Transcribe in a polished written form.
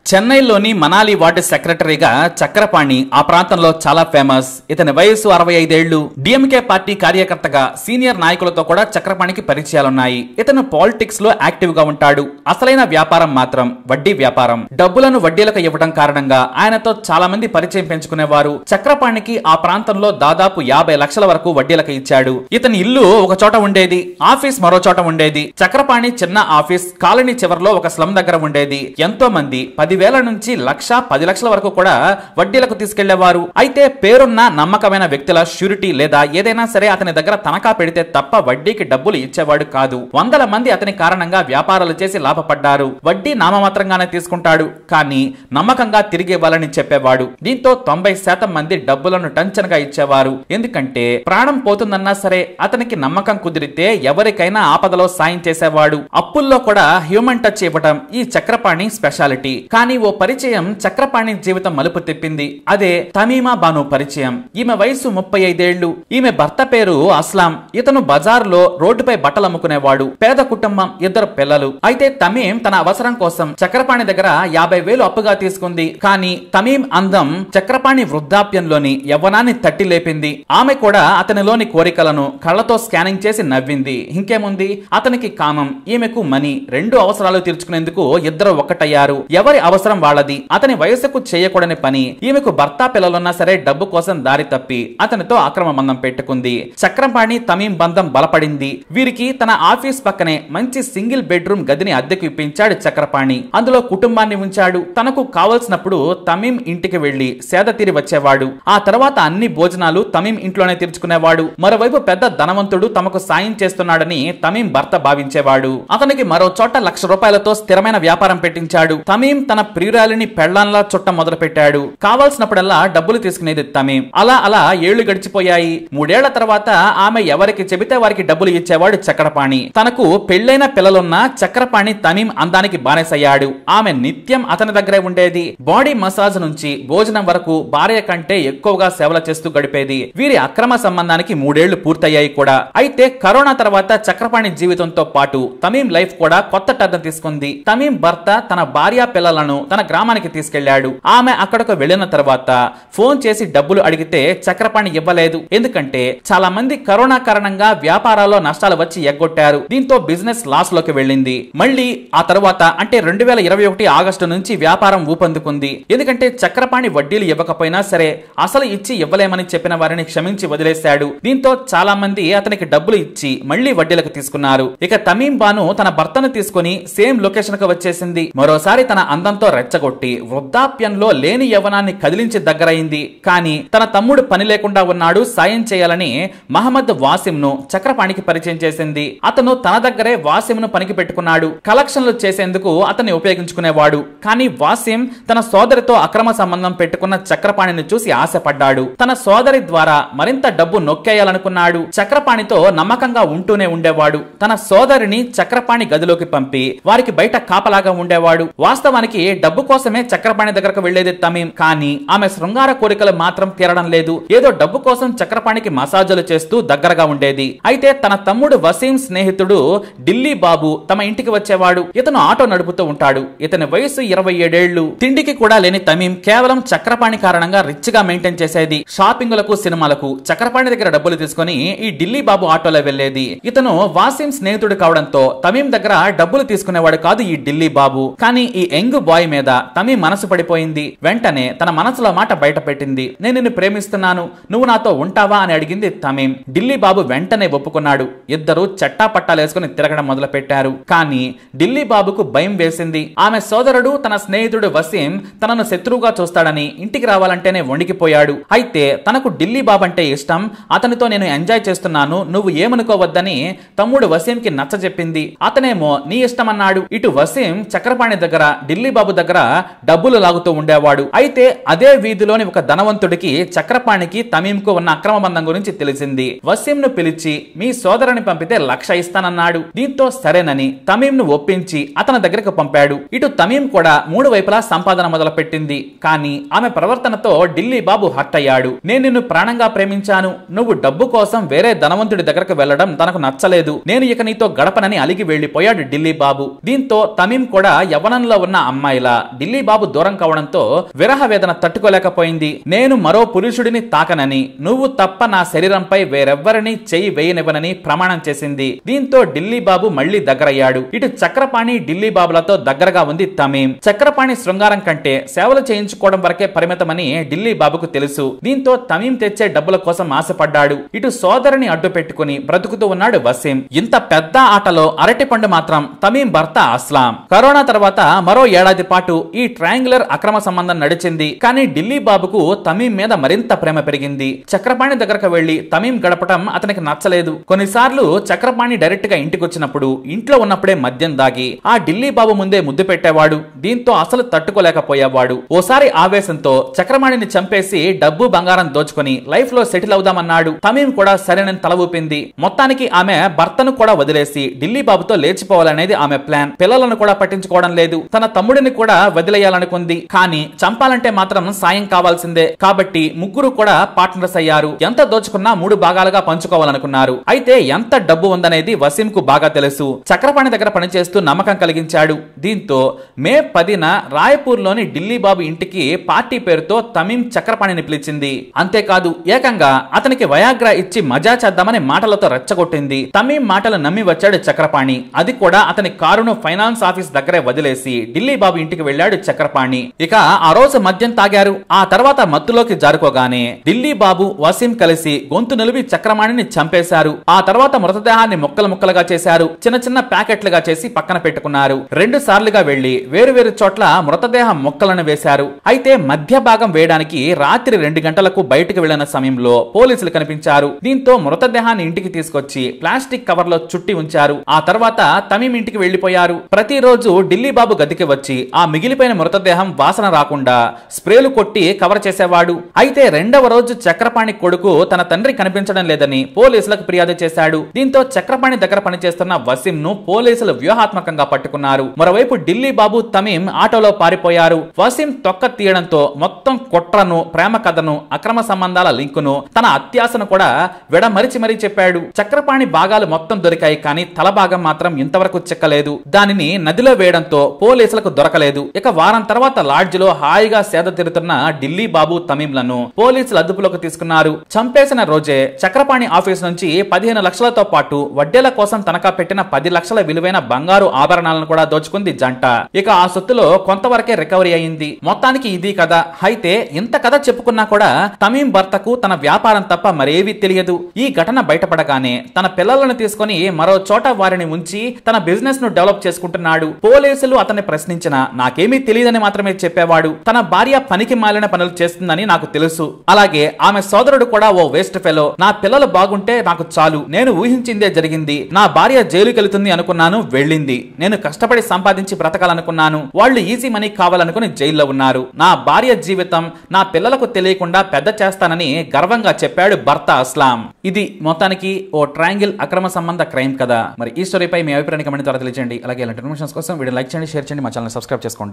చెన్నైలోని మనాలి వార్డు సెక్రటరీగా చక్రపాణి ఆ ప్రాంతంలో చాలా ఫేమస్. ఇతని వయసు 65 ఏళ్లు. డిఎంకే పార్టీ కార్యకర్తగా సీనియర్ నాయకులతో కూడా చక్రపాణికి పరిచయాలున్నాయి. ఇతను పాలిటిక్స్ లో యాక్టివ్ గా ఉంటాడు. అసలైన వ్యాపారం మాత్రం వడ్డీ వ్యాపారం. డబ్బులను వడ్డీలకు ఇవ్వడం కారణంగా ఆయనతో చాలా మంది పరిచయం పెంచుకునేవారు. చక్రపాణికి ఆ ప్రాంతంలో దాదాపు 50 లక్షల వరకు వడ్డీలకు ఇచ్చాడు. ఇతని ఇల్లు ఒక చోట ఉండేది, ఆఫీస్ మరో చోట ఉండేది. చక్రపాణి చిన్న ఆఫీస్ కాలనీ చివరిలో ఒక స్లమ్ దగ్గర ఉండేది. ఎంతో మంది 10,000 నుంచి 1,10 లక్షల వరకు కూడా వడ్డీలకు తీసుకెళ్లేవారు. అయితే పేరున్న నమ్మకమైన వ్యక్తుల ష్యూరిటీ లేదా ఏదైనా సరే అతని దగ్గర తనఖా పెడితే తప్ప వడ్డీకి డబ్బులు ఇచ్చేవాడు కాదు. వందల మంది అతని కారణంగా వ్యాపారాలు చేసి లాభపడ్డారు. వడ్డీ నామమాత్రంగానే తీసుకుంటాడు, కానీ నమ్మకంగా తిరిగి ఇవ్వాలని చెప్పేవాడు. దీంతో 90% మంది డబ్బులను టంచన్ గా ఇచ్చేవారు. ఎందుకంటే ప్రాణం పోతుందన్నా సరే అతనికి నమ్మకం కుదిరితే ఎవరికైనా ఆపదలో సాయం చేసేవాడు. అప్పుల్లో కూడా హ్యూమన్ టచ్ ఇవ్వడం ఈ చక్రపాణి స్పెషాలిటీ. కానీ ఓ పరిచయం చక్రపాణి జీవితం మలుపు తిప్పింది. అదే తమీమా బాను పరిచయం. ఈమె వయసు 35 ఏళ్లు. ఈమె భర్త పేరు అస్లాం. ఇతను బజార్లో రోడ్డుపై బట్టలు అమ్ముకునేవాడు. పేద కుటుంబం, 2 పిల్లలు. అయితే తమీం తన అవసరం కోసం చక్రపాణి దగ్గర 50,000 అప్పుగా తీసుకుంది. కానీ తమీం అందం చక్రపాణి వృద్ధాప్యంలోని యవ్వనాన్ని తట్టి లేపింది. ఆమె కూడా అతనిలోని కోరికలను కళ్ళతో స్కానింగ్ చేసి నవ్వింది. ఇంకేముంది, అతనికి కామం, ఈమెకు మనీ. 2 అవసరాలు తీర్చుకునేందుకు ఇద్దరు ఒక్కటయ్యారు. ఎవరి అవసరం వాళ్ళది. అతని వయసుకు చేయకూడని పని. ఈమెకు భర్త పిల్లలున్నా సరే డబ్బు కోసం దారి తప్పి అతనితో అక్రమ బంధం పెట్టుకుంది. చక్రపాణి తమీం బంధం బలపడింది. వీరికి తన ఆఫీస్ పక్కనే మంచి సింగిల్ బెడ్రూమ్ గదిని అద్దెకు ఇప్పించాడు చక్రపాణి. అందులో కుటుంబాన్ని ఉంచాడు. తనకు కావలసినప్పుడు తమీం ఇంటికి వెళ్లి సేద తీరి వచ్చేవాడు. ఆ తర్వాత అన్ని భోజనాలు తమీం ఇంట్లోనే తీర్చుకునేవాడు. మరోవైపు పెద్ద ధనవంతుడు తమకు సాయం చేస్తున్నాడని తమీం భర్త భావించేవాడు. అతనికి మరో చోట 1,00,000 రూపాయలతో స్థిరమైన వ్యాపారం పెట్టించాడు. తమీం తన ప్రియురాలిని పెళ్లాంలా చుట్ట మొదలు పెట్టాడు. కావాల్సినప్పుడల్లా డబ్బులు తీసుకునేది తమీం. అలా ఏళ్లు గడిచిపోయాయి. 3 ఏళ్ల తర్వాత ఆమె ఎవరికి చెబితే వారికి డబ్బులు ఇచ్చేవాడు చక్రపాణి. తనకు పెళ్లైన పిల్లలున్న చక్రపాణి తమీం అందానికి బానిసయ్యాడు. ఆమె నిత్యం అతని దగ్గరే ఉండేది. బాడీ మసాజ్ నుంచి భోజనం వరకు భార్య కంటే ఎక్కువగా సేవలు చేస్తూ గడిపేది. వీరి అక్రమ సంబంధానికి 3 ఏళ్లు పూర్తయ్యాయి కూడా. అయితే కరోనా తర్వాత చక్రపాణి జీవితంతో పాటు తమీం లైఫ్ కూడా కొత్త టర్న్ తీసుకుంది. తమీం భర్త తన భార్య పిల్లలను తన గ్రామానికి తీసుకెళ్లాడు. ఆమె అక్కడకు వెళ్లిన తర్వాత ఫోన్ చేసి డబ్బులు అడిగితే చక్రపాణి ఇవ్వలేదు. ఎందుకంటే చాలా మంది కరోనా కారణంగా వ్యాపారాల్లో నష్టాలు వచ్చి ఎగ్గొట్టారు. దీంతో బిజినెస్ లాస్ లోకి వెళ్ళింది. మళ్ళీ ఆ తర్వాత అంటే 2021 ఆగస్టు నుంచి వ్యాపారం ఊపందుకుంది. ఎందుకంటే చక్రపాణి వడ్డీలు ఇవ్వకపోయినా సరే అసలు ఇచ్చి ఇవ్వలేమని చెప్పిన వారిని క్షమించి వదిలేశాడు. దీంతో చాలా మంది అతనికి డబ్బులు ఇచ్చి మళ్లీ వడ్డీలకు తీసుకున్నారు. ఇక తమీం బాను తన భర్తను తీసుకుని సేమ్ లొకేషన్ కు వచ్చేసింది. మరోసారి తన అందంతో రెచ్చగొట్టి వృద్ధాప్యంలో లేని యవ్వనాన్ని కదిలించి దగ్గరైంది. కానీ తన తమ్ముడు పని లేకుండా ఉన్నాడు, సాయం చేయాలని మహమ్మద్ వాసిం ను చక్రపాణికి పరిచయం చేసింది. అతను తన దగ్గరే వాసిం ను పనికి పెట్టుకున్నాడు. కలెక్షన్లు చేసేందుకు అతన్ని ఉపయోగించుకునేవాడు. కానీ వాసిం తన సోదరితో అక్రమ సంబంధం పెట్టుకున్న చక్రపాణిని చూసి ఆశపడ్డాడు. తన సోదరి ద్వారా మరింత డబ్బు నొక్కేయాలనుకున్నాడు. చక్రపాణితో నమ్మకంగా ఉంటూనే ఉండేవాడు. తన సోదరిని చక్రపాణి గదిలోకి పంపి వారికి బయట కాపలాగా ఉండేవాడు. వాస్తవానికి డబ్బు కోసమే చక్రపాణి దగ్గరకు వెళ్లేది తమీం. కానీ ఆమె శృంగార కోరికలు మాత్రం తీరడం లేదు. ఏదో డబ్బు కోసం చక్రపాణికి మసాజులు చేస్తూ దగ్గరగా ఉండేది. అయితే తన తమ్ముడు వసీం స్నేహితుడు ఢిల్లీ బాబు తమ ఇంటికి వచ్చేవాడు. ఇతను ఆటో నడుపుతూ ఉంటాడు. ఇతని వయసు 27 ఏళ్లు. తిండికి కూడా లేని తమీం కేవలం చక్రపాణి కారణంగా రిచ్ గా మెయింటైన్ చేసేది. షాపింగులకు, సినిమాలకు చక్రపాణి దగ్గర డబ్బులు తీసుకుని ఈ ఢిల్లీ బాబు ఆటోలో వెళ్లేది. ఇతను వాసీం స్నేహితుడు కావడంతో తమీం దగ్గర డబ్బులు తీసుకునేవాడు కాదు ఈ ఢిల్లీ బాబు. కానీ ఈ యంగ్ బాయ్ మీద తమీం మనసు పడిపోయింది. వెంటనే తన మనసులో మాట బయట పెట్టింది. నేను నిన్ను ప్రేమిస్తున్నాను, నువ్వు నాతో ఉంటావా అని అడిగింది తమీం. ఢిల్లీ బాబు వెంటనే ఒప్పుకున్నాడు. ఇద్దరు చట్టా పట్టాలేసుకుని తిరగడం మొదలు పెట్టారు. కానీ ఢిల్లీ బాబుకు భయం వేసింది. ఆమె సోదరుడు తన స్నేహితుడు వసీం తనను శత్రువుగా చూస్తాడని ఇంటికి రావాలంటేనే వణికిపోయాడు. అయితే తనకు ఢిల్లీ బాబు అంటే ఇష్టం, అతనితో నేను ఎంజాయ్ చేస్తున్నాను, నువ్వు ఏమనుకోవద్దని తమ్ముడు వసీంకి నచ్చజెప్పింది. అతనేమో నీ ఇష్టమన్నాడు. ఇటు వసీం చక్రపాణి దగ్గర, ఢిల్లీ బాబు దగ్గర డబ్బులు లాగుతూ ఉండేవాడు. అయితే అదే వీధిలోని ఒక ధనవంతుడికి చక్రపాణికి తమీంకు ఉన్న అక్రమ బంధం గురించి తెలిసింది. వసీం ను పిలిచి మీ సోదరుని పంపితే 1,00,000 ఇస్తానన్నాడు. దీంతో సరేనని తమీం ను ఒప్పించి అతని దగ్గరకు పంపాడు. ఇటు తమీం కూడా 3 వైపులా సంపాదన మొదలు పెట్టింది. కానీ ఆమె ప్రవర్తనతో ఢిల్లీ బాబు హర్ట్ అయ్యాడు. నేను నిన్ను ప్రాణంగా ప్రేమించాను, నువ్వు డబ్బు కోసం వేరే ధనవంతుడి దగ్గరకు వెళ్లడం తనకు నచ్చలేదు, నేను ఇక నీతో గడపనని అలిగి వెళ్లిపోయాడు ఢిల్లీ బాబు. దీంతో తమీం కూడా యవ్వనంలో ఉన్న అమ్మాయి అమ్మాయిలా ఢిల్లీ బాబు దూరం కావడంతో విరహ వేదన తట్టుకోలేకపోయింది. నేను మరో పురుషుడిని తాకనని, నువ్వు తప్ప నా శరీరంపై వేరెవ్వరిని చెయ్యి వేయనివ్వనని ప్రమాణం చేసింది. దీంతో ఢిల్లీ బాబు మళ్లీ దగ్గరయ్యాడు. ఇటు చక్రపాణి ఢిల్లీ బాబులతో దగ్గరగా ఉంది తమీం. చక్రపాణి శృంగారం కంటే సేవలు చేయించుకోవడం వరకే పరిమితమని ఢిల్లీ బాబుకు తెలుసు. దీంతో తమీం తెచ్చే డబ్బుల కోసం ఆశపడ్డాడు. ఇటు సోదరుని అడ్డు పెట్టుకుని బ్రతుకుతూ ఉన్నాడు వసీం. ఇంత పెద్ద ఆటలో అరటిపండు మాత్రం తమీం భర్త అస్లాం. కరోనా తర్వాత మరో ఏడాది పాటు ఈ ట్రయాంగులర్ అక్రమ సంబంధం నడిచింది. కానీ ఢిల్లీ బాబుకు తమీం మీద మరింత ప్రేమ పెరిగింది. చక్రపాణి దగ్గరకు వెళ్లి తమీం గడపటం అతనికి నచ్చలేదు. కొన్నిసార్లు చక్రపాణి డైరెక్ట్ గా ఇంటికి వచ్చినప్పుడు ఇంట్లో ఉన్నప్పుడే మద్యం దాగి ఆ ఢిల్లీ బాబు ముందే ముద్దు పెట్టేవాడు. దీంతో అసలు తట్టుకోలేకపోయేవాడు. ఓసారి ఆవేశంతో చక్రపాణిని చంపేసి డబ్బు బంగారం దోచుకుని లైఫ్ లో సెటిల్ అవుదామన్నాడు. తమీం కూడా సరేనని తల ఊపింది. మొత్తానికి ఆమె భర్తను కూడా వదిలేసి ఢిల్లీ బాబుతో లేచిపోవాలనేది ఆమె ప్లాన్. పిల్లలను కూడా పట్టించుకోవడం లేదు. తన తమ్ముడిని కూడా వదిలేయాలనుకుంది. కానీ చంపాలంటే మాత్రం సాయం కావాల్సిందే. కాబట్టి ముగ్గురు కూడా పార్ట్నర్స్ అయ్యారు. ఎంత దోచుకున్నా 3 భాగాలుగా పంచుకోవాలనుకున్నారు. అయితే ఎంత డబ్బు ఉందనేది వసీం కు బాగా తెలుసు. చక్రపాణి దగ్గర పనిచేస్తూ నమ్మకం కలిగించాడు. దీంతో మే 10న రాయపూర్ లోని ఢిల్లీ బాబు ఇంటికి పార్టీ పేరుతో తమీం చక్రపాణిని పిలిచింది. అంతేకాదు ఏకంగా అతనికి వయాగ్రా ఇచ్చి మజా చేద్దామని మాటలతో రెచ్చగొట్టింది. తమీం మాటలు నమ్మి వచ్చాడు చక్రపాణి. అది కూడా అతని కారును ఫైనాన్స్ ఆఫీస్ దగ్గరే వదిలేసి ఢిల్లీ బాబు ఇంటికి వెళ్ళాడు చక్రపాణి. ఇక ఆ రోజు మద్యం తాగారు. ఆ తర్వాత మత్తులోకి జారుకోగానే ఢిల్లీ బాబు వసీం కలిసి గొంతు నిలిపి చక్రపాణిని చంపేశారు. ఆ తర్వాత మృతదేహాన్ని ముక్కలు ముక్కలుగా చేశారు. చిన్న చిన్న ప్యాకెట్లుగా చేసి పక్కన పెట్టుకున్నారు. 2 సార్లుగా వెళ్లి వేరు వేరు చోట్ల మృతదేహ ముక్కలను వేశారు. అయితే మధ్య భాగం వేయడానికి రాత్రి 2 గంటలకు బయటకు వెళ్లిన సమయంలో పోలీసులు కనిపించారు. దీంతో మృతదేహాన్ని ఇంటికి తీసుకొచ్చి ప్లాస్టిక్ కవర్ లో చుట్టి ఉంచారు. ఆ తర్వాత తమీం ఇంటికి వెళ్లిపోయారు. ప్రతిరోజు ఢిల్లీ బాబు గదికి వచ్చి ఆ మిగిలిపోయిన మృతదేహం వాసన రాకుండా స్ప్రేలు కొట్టి కవర్ చేసేవాడు. అయితే 2వ రోజు చక్రపాణి కొడుకు తన తండ్రి కనిపించడం లేదని పోలీసులకు ఫిర్యాదు చేశాడు. దీంతో చక్రపాణి దగ్గర పనిచేస్తున్న వసీం ను పోలీసులు వ్యూహాత్మకంగా పట్టుకున్నారు. మరోవైపు ఢిల్లీ బాబు తమీం ఆటోలో పారిపోయారు. వసీం తొక్క తీయడంతో మొత్తం కుట్రను, ప్రేమ కథను, అక్రమ సంబంధాల లింకును, తన అత్యాశను కూడా విడమరిచి మరీ చెప్పాడు. చక్రపాణి భాగాలు మొత్తం దొరికాయి. కానీ తల భాగం మాత్రం ఇంతవరకు చిక్కలేదు. దానిని నదిలో వేయడంతో పోలీసులకు దొరకలేదు. ఇక వారం తర్వాత లాడ్జ్ లో హాయిగా సేద తీరుతున్న ఢిల్లీ బాబు తమీంలను పోలీసులు అదుపులోకి తీసుకున్నారు. చంపేసిన రోజే చక్రపాణి ఆఫీస్ నుంచి 15 లక్షలతో పాటు వడ్డీల కోసం తనఖా పెట్టిన 10 లక్షల విలువైన బంగారు ఆభరణాలను కూడా దోచుకుంది జంట. ఇక ఆ సొత్తులో కొంతవరకే రికవరీ అయింది. మొత్తానికి ఇది కథ. అయితే ఇంత కథ చెప్పుకున్నా కూడా తమీం భర్తకు తన వ్యాపారం తప్ప మరేవీ తెలియదు. ఈ ఘటన బయటపడగానే తన పిల్లలను తీసుకుని మరో చోట వారిని ఉంచి తన బిజినెస్ ను డెవలప్ చేసుకుంటున్నాడు. పోలీసులు అతన్ని ప్రశ్నించినా నాకేమీ తెలియదని మాత్రమే చెప్పేవాడు. తన భార్య పనికి మాలిన పనులు చేస్తుందని నాకు తెలుసు. అలాగే ఆమె సోదరుడు కూడా ఓ వేస్ట్ ఫెలో. నా పిల్లలు బాగుంటే నాకు చాలు. నేను ఊహించిందే జరిగింది. నా భార్య జైలుకి వెళుతుంది అనుకున్నాను, వెళ్ళింది. నేను కష్టపడి సంపాదించి బ్రతకాలనుకున్నాను. వాళ్ళు ఈజీ మనీ కావాలనుకుని జైల్లో ఉన్నారు. నా భార్య జీవితం నా పిల్లలకు తెలియకుండా పెద్ద చేస్తానని గర్వంగా చెప్పాడు భర్త అస్లాం. ఇది మొత్తానికి ఓ ట్రయాంగిల్ అక్రమ సంబంధ క్రైమ్ కదా. మరి ఈ స్టోరీపై మీ అభిప్రాయాన్ని కమెంట్ ద్వారా తెలియజేయండి. అలాగే ఇలాంటి ఇన్ఫర్మేషన్స్ కోసం వీడియో లైక్ చేయండి, షేర్ చేయండి, మా ఛానల్ సబ్స్క్రైబ్ చేసుకోండి.